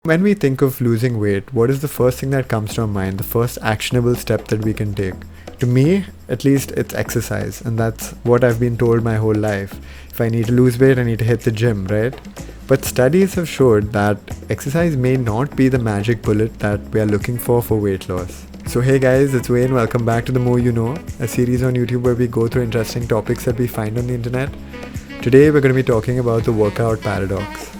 When we think of losing weight, what is the first thing that comes to our mind? The first actionable step that we can take? To me, at least, it's exercise, and that's what I've been told my whole life. If I need to lose weight, I need to hit the gym, right? But studies have showed that exercise may not be the magic bullet that we are looking for weight loss. So hey guys, it's Wayne. Welcome back to The More You Know, a series on YouTube where we go through interesting topics that we find on the internet. Today we're going to be talking about the workout paradox.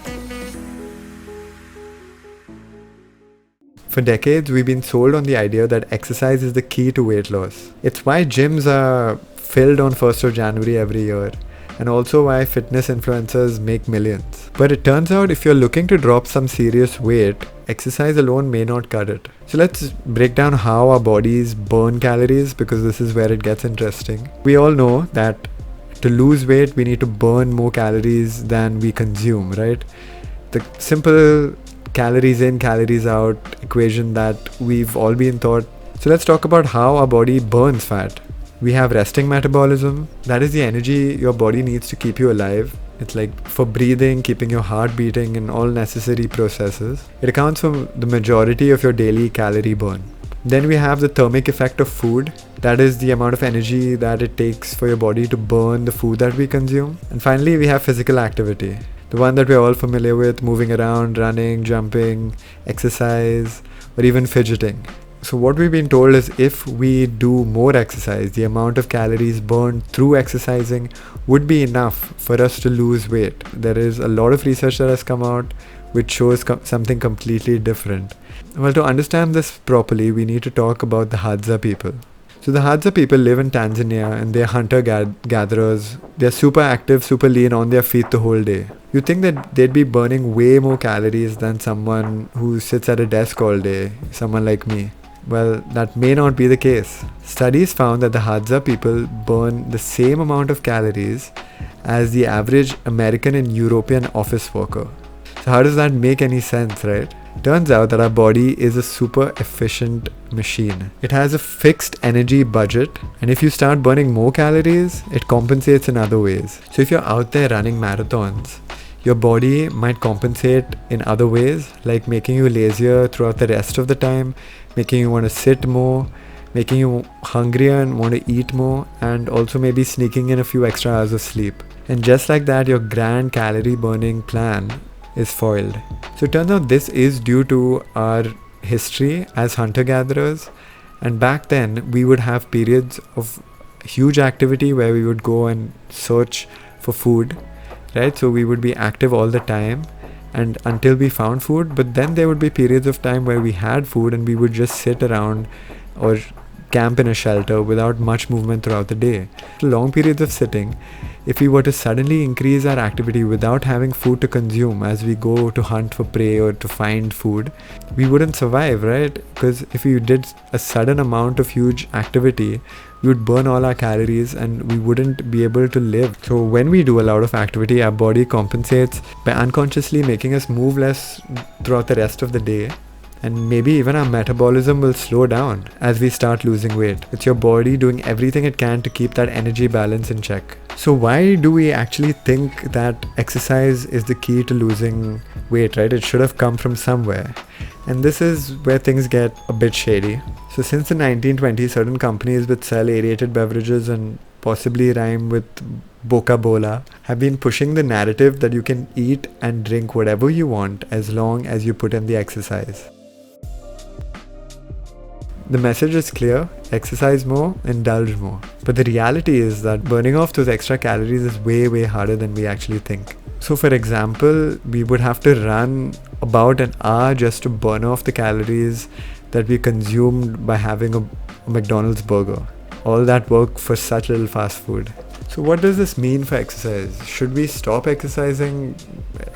For decades, we've been sold on the idea that exercise is the key to weight loss. It's why gyms are filled on 1st of January every year, and also why fitness influencers make millions. But it turns out if you're looking to drop some serious weight, exercise alone may not cut it. So let's break down how our bodies burn calories, because this is where it gets interesting. We all know that to lose weight, we need to burn more calories than we consume, right? The simple calories in, calories out equation that we've all been taught. So let's talk about how our body burns fat. We have resting metabolism. That is the energy your body needs to keep you alive. It's like for breathing, keeping your heart beating, and all necessary processes. It accounts for the majority of your daily calorie burn. Then we have the thermic effect of food. That is the amount of energy that it takes for your body to burn the food that we consume. And finally, we have physical activity. The one that we're all familiar with, moving around, running, jumping, exercise, or even fidgeting. So what we've been told is if we do more exercise, the amount of calories burned through exercising would be enough for us to lose weight. There is a lot of research that has come out which shows something completely different. Well, to understand this properly, we need to talk about the Hadza people. So the Hadza people live in Tanzania, and they're hunter-gatherers. They're super active, super lean, on their feet the whole day. You'd think that they'd be burning way more calories than someone who sits at a desk all day, someone like me. Well, that may not be the case. Studies found that the Hadza people burn the same amount of calories as the average American and European office worker. So how does that make any sense, right? Turns out that our body is a super efficient machine. It has a fixed energy budget, and if you start burning more calories, it compensates in other ways. So if you're out there running marathons, your body might compensate in other ways, like making you lazier throughout the rest of the time, making you want to sit more, making you hungrier and want to eat more, and also maybe sneaking in a few extra hours of sleep. And just like that, your grand calorie burning plan is foiled. So it turns out this is due to our history as hunter-gatherers, and back then we would have periods of huge activity where we would go and search for food, right? So we would be active all the time and until we found food, but then there would be periods of time where we had food and we would just sit around or camp in a shelter without much movement throughout the day. Long periods of sitting, if we were to suddenly increase our activity without having food to consume as we go to hunt for prey or to find food, we wouldn't survive, right? Because if we did a sudden amount of huge activity, we would burn all our calories and we wouldn't be able to live. So when we do a lot of activity, our body compensates by unconsciously making us move less throughout the rest of the day. And maybe even our metabolism will slow down as we start losing weight. It's your body doing everything it can to keep that energy balance in check. So why do we actually think that exercise is the key to losing weight, right? It should have come from somewhere. And this is where things get a bit shady. So since the 1920s, certain companies which sell aerated beverages and possibly rhyme with Boca-Bola have been pushing the narrative that you can eat and drink whatever you want as long as you put in the exercise. The message is clear: exercise more, indulge more. But the reality is that burning off those extra calories is way harder than we actually think. So for example, we would have to run about an hour just to burn off the calories that we consumed by having a McDonald's burger. All that work for such little fast food. So what does this mean for exercise? Should we stop exercising?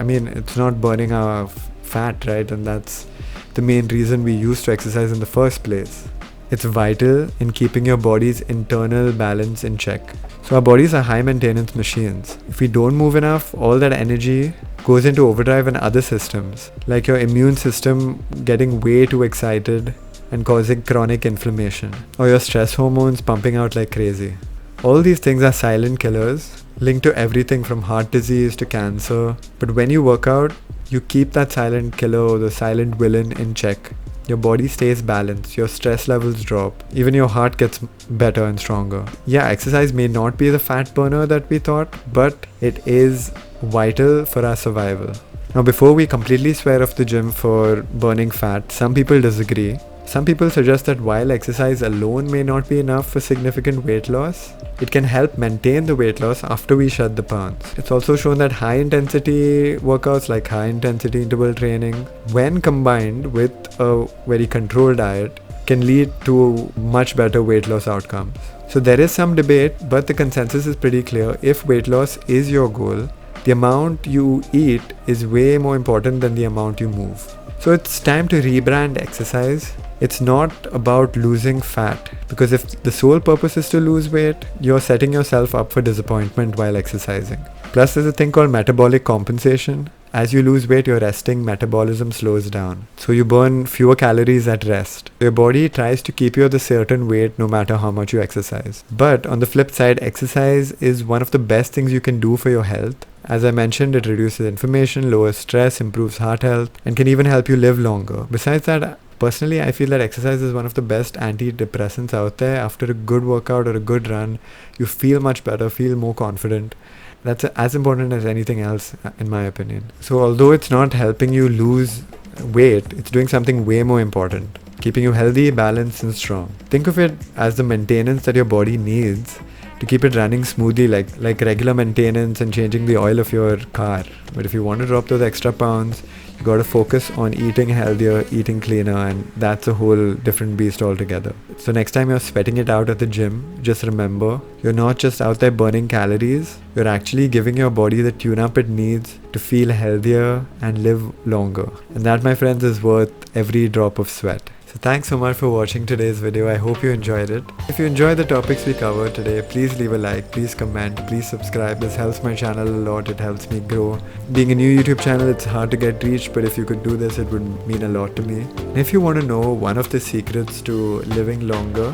I mean, it's not burning our fat, right? And that's the main reason we used to exercise in the first place. It's vital in keeping your body's internal balance in check. So our bodies are high maintenance machines. If we don't move enough, all that energy goes into overdrive in other systems, like your immune system getting way too excited and causing chronic inflammation, or your stress hormones pumping out like crazy. All these things are silent killers linked to everything from heart disease to cancer. But when you work out, you keep that silent killer or the silent villain in check. Your body stays balanced, your stress levels drop, even your heart gets better and stronger. Yeah, exercise may not be the fat burner that we thought, but it is vital for our survival. Now, before we completely swear off the gym for burning fat, some people disagree. Some people suggest that while exercise alone may not be enough for significant weight loss, it can help maintain the weight loss after we shed the pounds. It's also shown that high intensity workouts like high intensity interval training, when combined with a very controlled diet, can lead to much better weight loss outcomes. So there is some debate, but the consensus is pretty clear. If weight loss is your goal, the amount you eat is way more important than the amount you move. So it's time to rebrand exercise. It's not about losing fat, because if the sole purpose is to lose weight, you're setting yourself up for disappointment while exercising. Plus, there's a thing called metabolic compensation. As you lose weight, your resting metabolism slows down. So you burn fewer calories at rest. Your body tries to keep you at a certain weight no matter how much you exercise. But on the flip side, exercise is one of the best things you can do for your health. As I mentioned, it reduces inflammation, lowers stress, improves heart health, and can even help you live longer. Besides that, personally, I feel that exercise is one of the best antidepressants out there. After a good workout or a good run, you feel much better, feel more confident. That's as important as anything else, in my opinion. So although it's not helping you lose weight, it's doing something way more important, keeping you healthy, balanced, and strong. Think of it as the maintenance that your body needs to keep it running smoothly, like regular maintenance and changing the oil of your car. But if you want to drop those extra pounds, you got to focus on eating healthier, eating cleaner, and that's a whole different beast altogether. So next time you're sweating it out at the gym, just remember, you're not just out there burning calories, you're actually giving your body the tune-up it needs to feel healthier and live longer. And that, my friends, is worth every drop of sweat. So thanks so much for watching today's video. I hope you enjoyed it. If you enjoyed the topics we covered today, please leave a like, please comment, please subscribe. This helps my channel a lot. It helps me grow. Being a new YouTube channel, it's hard to get reached, but if you could do this, it would mean a lot to me. And if you want to know one of the secrets to living longer,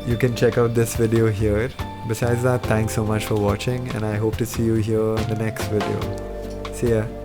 you can check out this video here. Besides that, thanks so much for watching, and I hope to see you here in the next video. See ya.